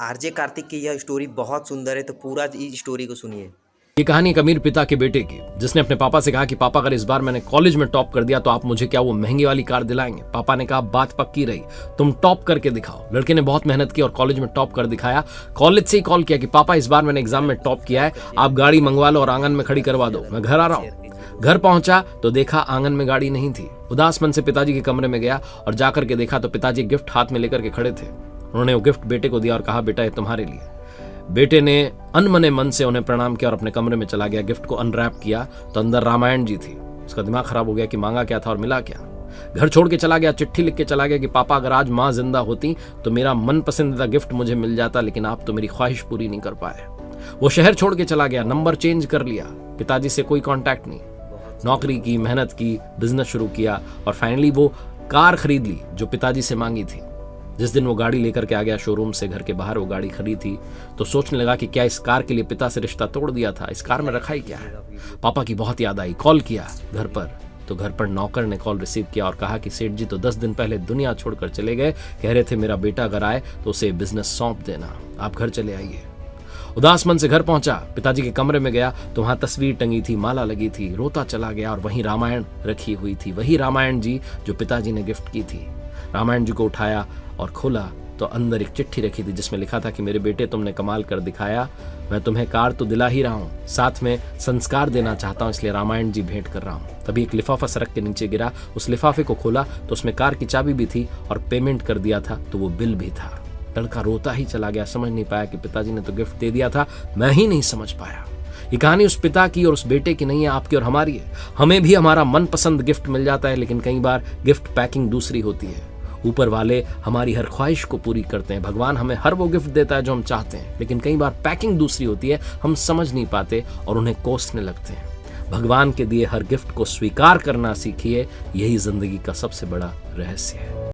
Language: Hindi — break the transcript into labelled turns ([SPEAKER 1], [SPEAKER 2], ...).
[SPEAKER 1] आरजे कार्तिक की यह स्टोरी बहुत सुंदर है, तो पूरा इस स्टोरी को सुनिए।
[SPEAKER 2] ये कहानी एक अमीर पिता के बेटे की, जिसने अपने पापा से कहा कि पापा अगर इस बार मैंने कॉलेज में टॉप कर दिया तो आप मुझे क्या वो महंगी वाली कार दिलाएंगे। पापा ने कहा बात पक्की रही, तुम टॉप करके दिखाओ। लड़के ने बहुत मेहनत की और कॉलेज में टॉप कर दिखाया। कॉलेज से ही कॉल किया कि पापा इस बार मैंने एग्जाम में टॉप किया है, आप गाड़ी मंगवा लो और आंगन में खड़ी करवा दो, मैं घर आ रहा हूँ। घर पहुंचा तो देखा आंगन में गाड़ी नहीं थी। उदास मन से पिताजी के कमरे में गया और जाकर के देखा तो पिताजी गिफ्ट हाथ में लेकर के खड़े थे। उन्होंने वो गिफ्ट बेटे को दिया और कहा बेटा ये तुम्हारे लिए। बेटे ने अनमने मन से उन्हें प्रणाम किया और अपने कमरे में चला गया। गिफ्ट को अनरैप किया तो अंदर रामायण जी थी। उसका दिमाग खराब हो गया कि मांगा क्या था और मिला क्या। घर छोड़ के चला गया, चिट्ठी लिख के चला गया कि पापा अगर आज माँ जिंदा होती तो मेरा मन पसंदीदा गिफ्ट मुझे मिल जाता, लेकिन आप तो मेरी ख्वाहिश पूरी नहीं कर पाए। वो शहर छोड़ के चला गया, नंबर चेंज कर लिया, पिताजी से कोई कॉन्टैक्ट नहीं। नौकरी की, मेहनत की, बिजनेस शुरू किया और फाइनली वो कार खरीद ली जो पिताजी से मांगी थी। जिस दिन वो गाड़ी लेकर के आ गया शोरूम से, घर के बाहर वो गाड़ी खड़ी थी तो सोचने लगा कि क्या इस कार के लिए पिता से रिश्ता तोड़ दिया था, इस कार में रखा ही क्या है। पापा की बहुत याद आई, कॉल किया घर पर तो घर पर नौकर ने कॉल रिसीव किया और कहा कि सेठ जी तो 10 दिन पहले दुनिया छोड़कर चले गए, कह रहे थे मेरा बेटा अगर आए तो उसे बिजनेस सौंप देना, आप घर चले आइए। उदास मन से घर पहुंचा, पिताजी के कमरे में गया तो वहां तस्वीर टंगी थी, माला लगी थी। रोता चला गया और वहीं रामायण रखी हुई थी, वही रामायण जी जो पिताजी ने गिफ्ट की थी। रामायण जी को उठाया और खोला तो अंदर एक चिट्ठी रखी थी जिसमें लिखा था कि मेरे बेटे तुमने कमाल कर दिखाया, मैं तुम्हें कार तो दिला ही रहा हूँ, साथ में संस्कार देना चाहता हूँ, इसलिए रामायण जी भेंट कर रहा हूँ। तभी एक लिफाफा सड़क के नीचे गिरा, उस लिफाफे को खोला तो उसमें कार की चाबी भी थी और पेमेंट कर दिया था तो वो बिल भी था। लड़का रोता ही चला गया, समझ नहीं पाया कि पिताजी ने तो गिफ्ट दे दिया था, मैं ही नहीं समझ पाया। ये कहानी उस पिता की और उस बेटे की नहीं है, आपकी और हमारी है। हमें भी हमारा मनपसंद गिफ्ट मिल जाता है, लेकिन कई बार गिफ्ट पैकिंग दूसरी होती है। ऊपर वाले हमारी हर ख्वाहिश को पूरी करते हैं, भगवान हमें हर वो गिफ्ट देता है जो हम चाहते हैं, लेकिन कई बार पैकिंग दूसरी होती है, हम समझ नहीं पाते और उन्हें कोसने लगते हैं। भगवान के दिए हर गिफ्ट को स्वीकार करना सीखिए, यही जिंदगी का सबसे बड़ा रहस्य है।